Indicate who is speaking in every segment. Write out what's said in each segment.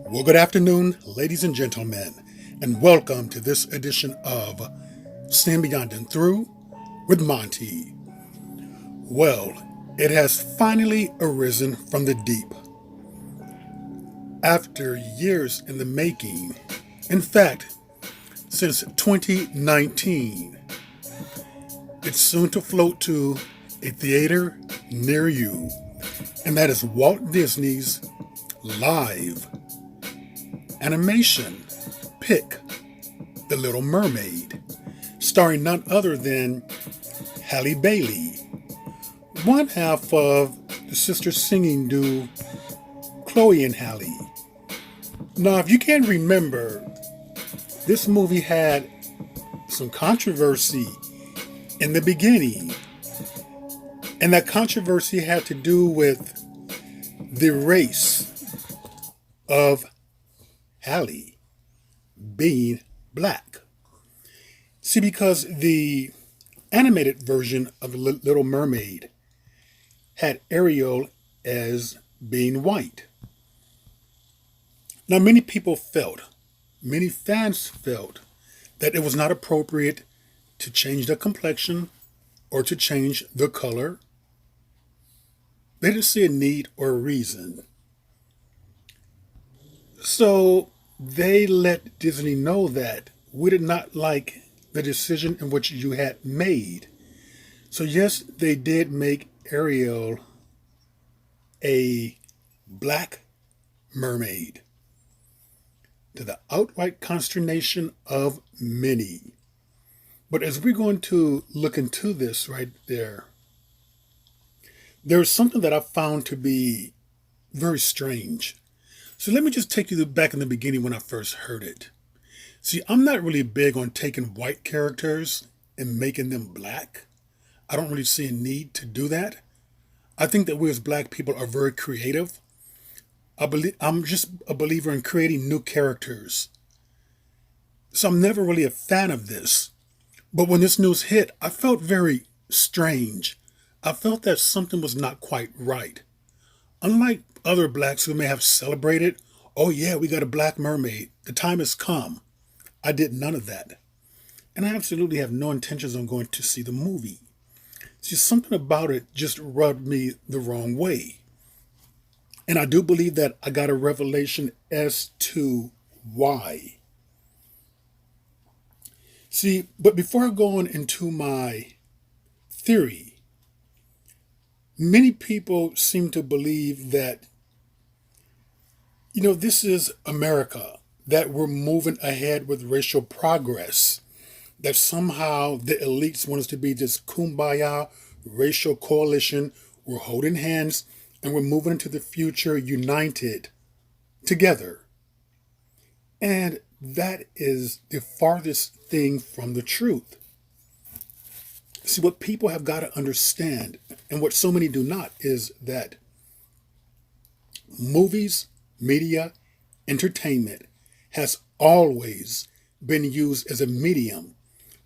Speaker 1: Well, good afternoon, ladies and gentlemen, and welcome to this edition of Stand Beyond and Through with Monty. Well, it has finally arisen from the deep. After years in the making, in fact, since 2019, it's soon to float to a theater near you, and that is Walt Disney's live animation pick, The Little Mermaid, starring none other than Halle Bailey, one half of the sister singing duo Chloe and Halle. Now, if you can remember, this movie had some controversy in the beginning, and that controversy had to do with the race of Halle being black. See, because the animated version of The Little Mermaid had Ariel as being white. Now, many fans felt that it was not appropriate to change the complexion or to change the color. They didn't see a need or a reason. So they let Disney know that we did not like the decision in which you had made. So, yes, they did make Ariel a black mermaid, to the outright consternation of many. But as we're going to look into this right there's something that I found to be very strange. So let me just take you back in the beginning when I first heard it. See, I'm not really big on taking white characters and making them black. I don't really see a need to do that. I think that we as black people are very creative. I'm just a believer in creating new characters. So I'm never really a fan of this. But when this news hit, I felt very strange. I felt that something was not quite right. Unlike other blacks who may have celebrated, oh yeah, we got a black mermaid, the time has come. I did none of that. And I absolutely have no intentions on going to see the movie. See, something about it just rubbed me the wrong way. And I do believe that I got a revelation as to why. See, but before I go on into my theory, many people seem to believe that, this is America, that we're moving ahead with racial progress, that somehow the elites want us to be this kumbaya racial coalition. We're holding hands and we're moving into the future united together. And that is the farthest thing from the truth. See, what people have got to understand, and what so many do not, is that movies, media, entertainment has always been used as a medium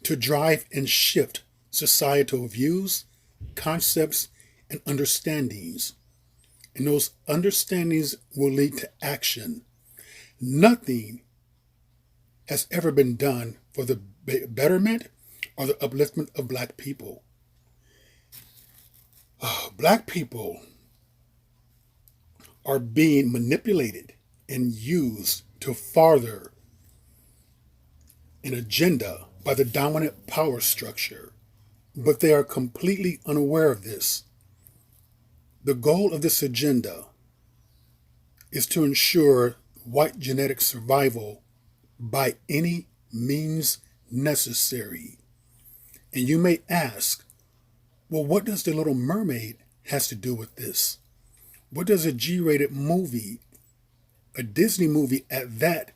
Speaker 1: to drive and shift societal views, concepts, and understandings. And those understandings will lead to action. Nothing has ever been done for the betterment or the upliftment of black people. Black people are being manipulated and used to further an agenda by the dominant power structure, but they are completely unaware of this. The goal of this agenda is to ensure white genetic survival by any means necessary. And you may ask, well, what does The Little Mermaid has to do with this? What does a G-rated movie, a Disney movie at that,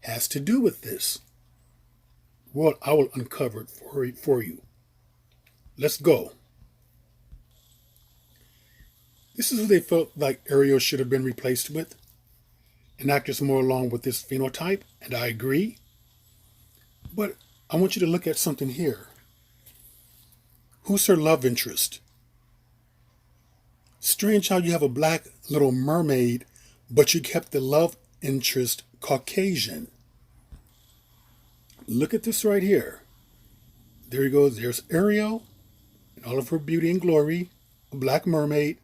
Speaker 1: has to do with this? Well, I will uncover it for you. Let's go. This is who they felt like Ariel should have been replaced with. An actress more along with this phenotype, and I agree. But I want you to look at something here. Who's her love interest? Strange how you have a black Little Mermaid, but you kept the love interest Caucasian. Look at this right here. There he goes. There's Ariel in all of her beauty and glory, a black mermaid,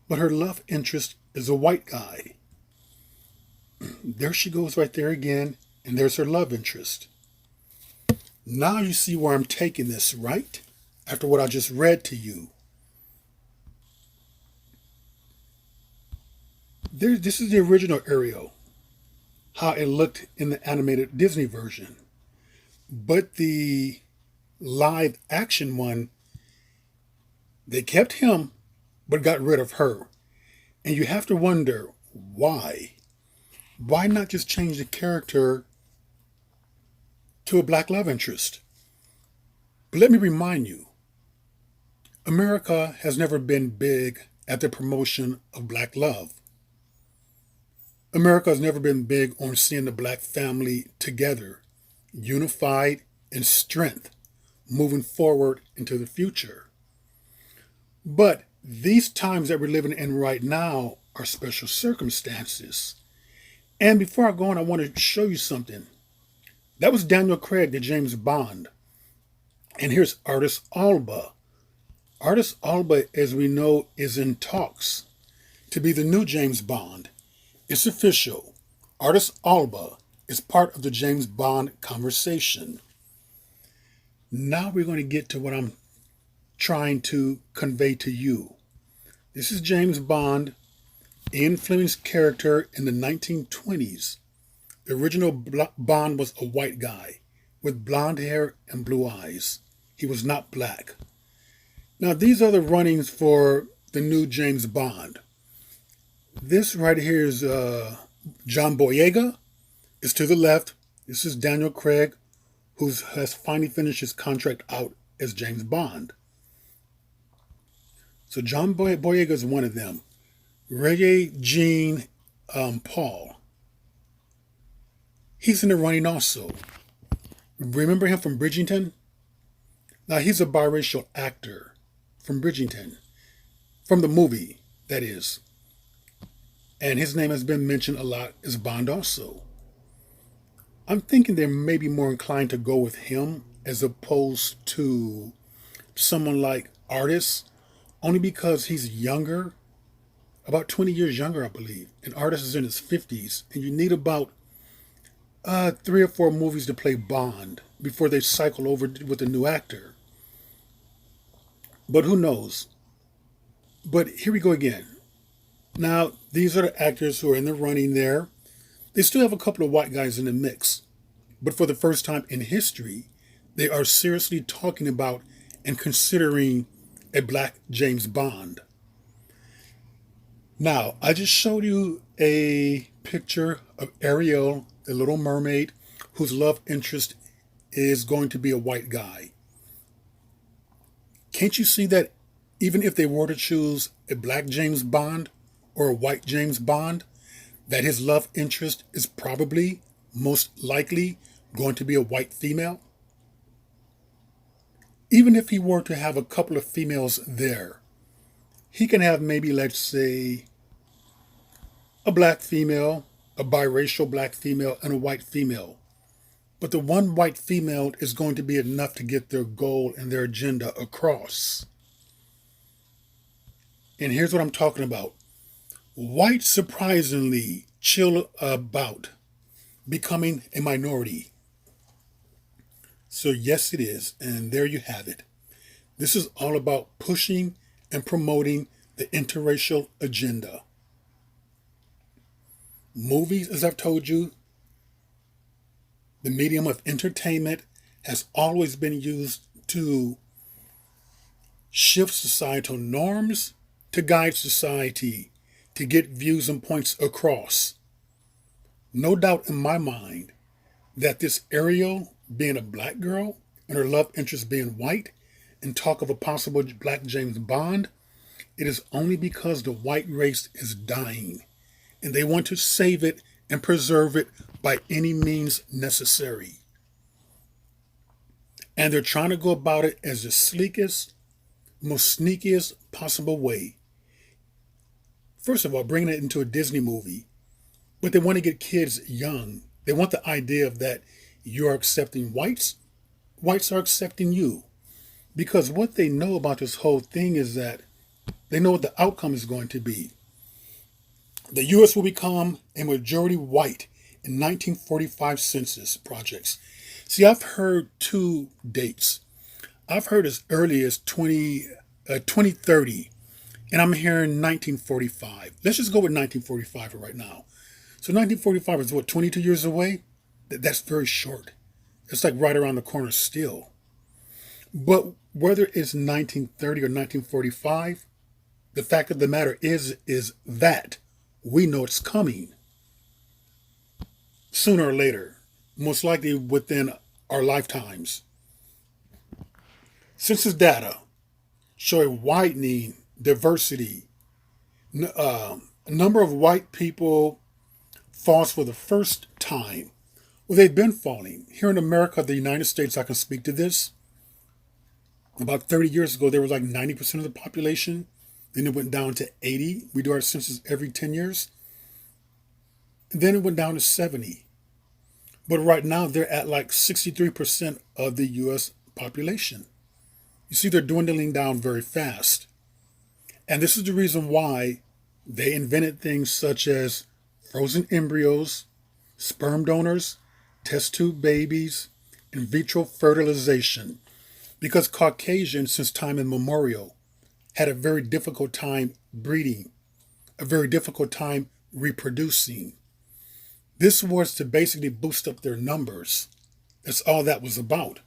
Speaker 1: but her love interest is a white guy. There she goes right there again, and there's her love interest. Now you see where I'm taking this, right? After what I just read to you. This is the original Ariel, how it looked in the animated Disney version. But the live action one, they kept him, but got rid of her. And you have to wonder, why? Why not just change the character to a black love interest? But let me remind you, America has never been big at the promotion of black love. America has never been big on seeing the black family together, unified in strength, moving forward into the future. But these times that we're living in right now are special circumstances. And before I go on, I want to show you something. That was Daniel Craig, the James Bond. And here's Idris Elba. Idris Elba, as we know, is in talks to be the new James Bond. It's official. Idris Elba is part of the James Bond conversation. Now we're going to get to what I'm trying to convey to you. This is James Bond, Ian Fleming's character in the 1920s. The original Bond was a white guy with blonde hair and blue eyes. He was not black. Now these are the runnings for the new James Bond. This right here is John Boyega. Is to the left. This is Daniel Craig, who has finally finished his contract out as James Bond. So John Boyega is one of them. Regé-Jean Paul. He's in the running also. Remember him from Bridgerton? Now he's a biracial actor from Bridgerton. From the movie, that is. And his name has been mentioned a lot as Bond also. I'm thinking they're maybe more inclined to go with him as opposed to someone like Artis, only because he's younger, about 20 years younger, I believe. And Artis is in his 50s, and you need about 3 or 4 movies to play Bond before they cycle over with a new actor. But who knows? But here we go again. Now, these are the actors who are in the running there. They still have a couple of white guys in the mix. But for the first time in history, they are seriously talking about and considering a black James Bond. Now, I just showed you a picture of Ariel, the Little Mermaid, whose love interest is going to be a white guy. Can't you see that even if they were to choose a black James Bond or a white James Bond, that his love interest is probably, most likely, going to be a white female? Even if he were to have a couple of females there, he can have maybe, let's say, a black female, a biracial black female, and a white female. But the one white female is going to be enough to get their goal and their agenda across. And here's what I'm talking about. White surprisingly chill about becoming a minority. So yes, it is. And there you have it. This is all about pushing and promoting the interracial agenda. Movies, as I've told you, the medium of entertainment has always been used to shift societal norms, to guide society, to get views and points across. No doubt in my mind that this Ariel being a black girl and her love interest being white and talk of a possible black James Bond, it is only because the white race is dying and they want to save it and preserve it by any means necessary. And they're trying to go about it as the sleekest, most sneakiest possible way. First of all, bringing it into a Disney movie. But they want to get kids young. They want the idea of that you're accepting whites, whites are accepting you. Because what they know about this whole thing is that they know what the outcome is going to be. The U.S. will become a majority white in 1945 census projects. See, I've heard two dates. I've heard as early as 2030, and I'm hearing 1945. Let's just go with 1945 for right now. So 1945 is what, 22 years away? That's very short. It's like right around the corner still. But whether it's 1930 or 1945, the fact of the matter is that we know it's coming sooner or later, most likely within our lifetimes. Census data show a widening diversity. A number of white people falls for the first time. Well, they've been falling. Here in America, the United States, I can speak to this. About 30 years ago, there was like 90% of the population. Then it went down to 80. We do our census every 10 years. And then it went down to 70. But right now, they're at like 63% of the U.S. population. You see, they're dwindling down very fast. And this is the reason why they invented things such as frozen embryos, sperm donors, test tube babies, in vitro fertilization. Because Caucasians, since time immemorial, had a very difficult time breeding, a very difficult time reproducing. This was to basically boost up their numbers. That's all that was about.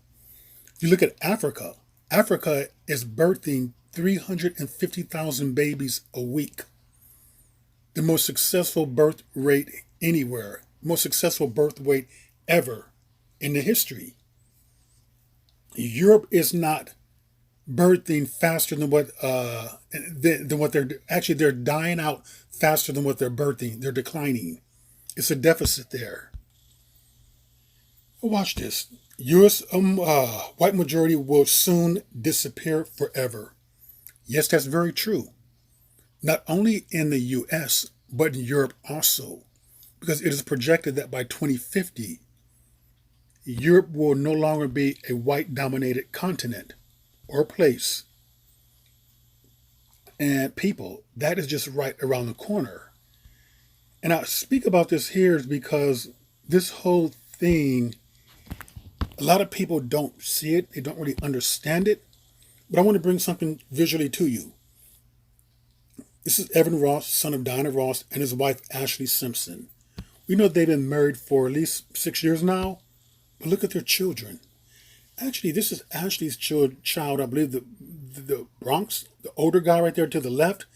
Speaker 1: If you look at Africa, Africa is birthing 350,000 babies a week. The most successful birth rate anywhere, most successful birth rate ever in the history. Europe is not birthing faster than what they're dying out faster than what they're birthing. They're declining. It's a deficit there. Watch this. U.S. White majority will soon disappear forever. Yes, that's very true. Not only in the U.S., but in Europe also. Because it is projected that by 2050, Europe will no longer be a white-dominated continent or place. And people, that is just right around the corner. And I speak about this here is because this whole thing, a lot of people don't see it. They don't really understand it. But I want to bring something visually to you. This is Evan Ross, son of Diana Ross, and his wife, Ashley Simpson. We know they've been married for at least 6 years now. But look at their children. Actually, this is Ashley's child, I believe, the Bronx, the older guy right there to the left.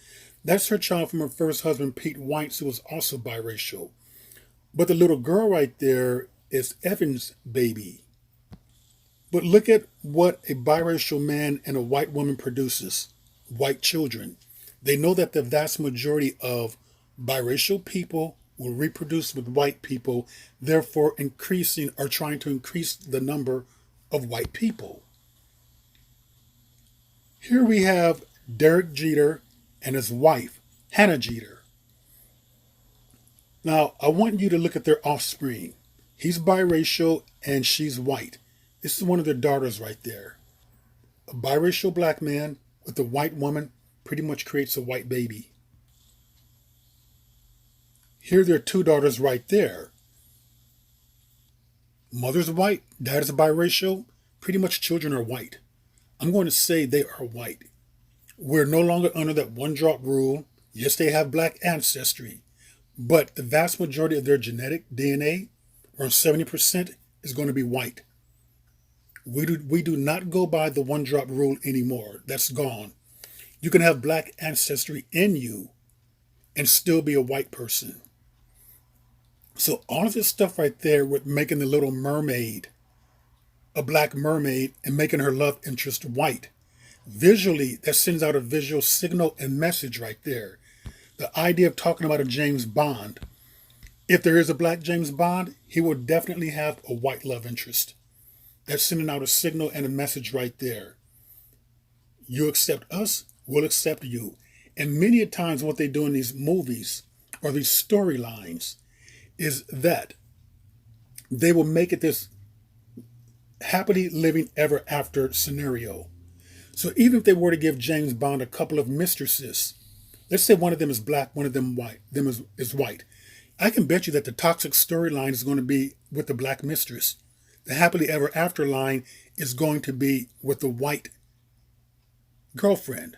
Speaker 1: That's her child from her first husband, Pete Whites, who was also biracial. But the little girl right there is Evan's baby. But look at what a biracial man and a white woman produces. White children. They know that the vast majority of biracial people will reproduce with white people, therefore increasing or trying to increase the number of white people. Here we have Derek Jeter and his wife, Hannah Jeter. Now, I want you to look at their offspring. He's biracial and she's white. This is one of their daughters right there. A biracial black man with a white woman pretty much creates a white baby. Here are their two daughters right there. Mother's white, dad is biracial. Pretty much children are white. I'm going to say they are white. We're no longer under that one drop rule. Yes, they have black ancestry, but the vast majority of their genetic DNA, around 70%, is going to be white. We do not go by the one drop rule anymore. That's gone. You can have black ancestry in you and still be a white person. So all of this stuff right there with making the little mermaid a black mermaid and making her love interest white. Visually, that sends out a visual signal and message right there. The idea of talking about a James Bond. If there is a black James Bond, he will definitely have a white love interest. That's sending out a signal and a message right there. You accept us, we'll accept you. And many a times what they do in these movies or these storylines, is that they will make it this happily living ever after scenario. So even if they were to give James Bond a couple of mistresses, let's say one of them is black, one of them white, is white. I can bet you that the toxic storyline is going to be with the black mistress. The happily ever after line is going to be with the white girlfriend.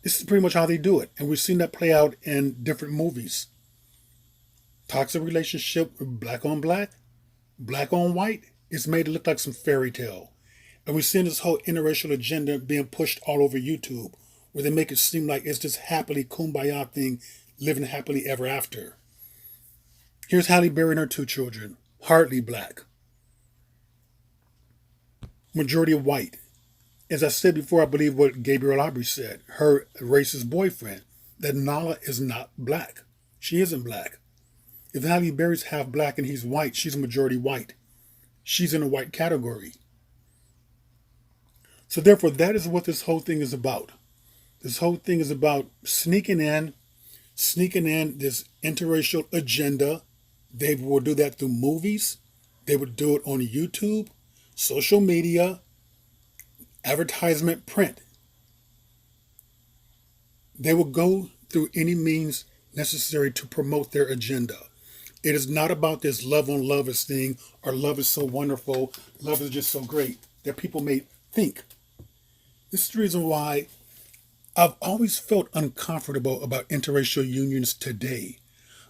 Speaker 1: This is pretty much how they do it. And we've seen that play out in different movies. Toxic relationship with black on black, black on white, it's made to look like some fairy tale. And we've seen this whole interracial agenda being pushed all over YouTube, where they make it seem like it's this happily kumbaya thing, living happily ever after. Here's Halle Berry and her two children, hardly black, majority white. As I said before, I believe what Gabriel Aubrey said, her racist boyfriend, that Nala is not black. She isn't black. If Halle Berry's half black and he's white, she's a majority white. She's in a white category. So therefore, that is what this whole thing is about. This whole thing is about sneaking in this interracial agenda. They will do that through movies. They would do it on YouTube, social media, advertisement, print. They will go through any means necessary to promote their agenda. It is not about this love on lovers thing, or love is so wonderful, love is just so great, that people may think. This is the reason why I've always felt uncomfortable about interracial unions today.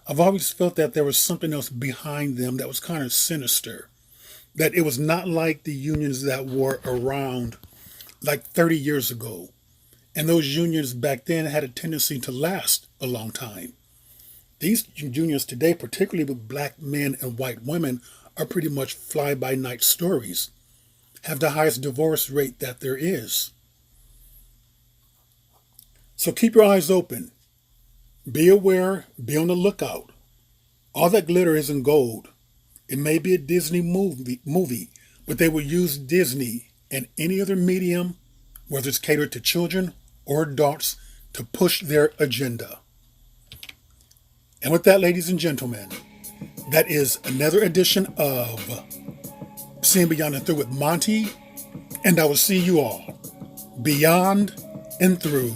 Speaker 1: I've always felt that there was something else behind them that was kind of sinister. That it was not like the unions that were around like 30 years ago. And those unions back then had a tendency to last a long time. These unions today, particularly with black men and white women, are pretty much fly-by-night stories. Have the highest divorce rate that there is. So keep your eyes open. Be aware, be on the lookout. All that glitter isn't gold. It may be a Disney movie, but they will use Disney and any other medium, whether it's catered to children or adults, to push their agenda. And with that, ladies and gentlemen, that is another edition of Seeing Beyond and Through with Monty, and I will see you all beyond and through.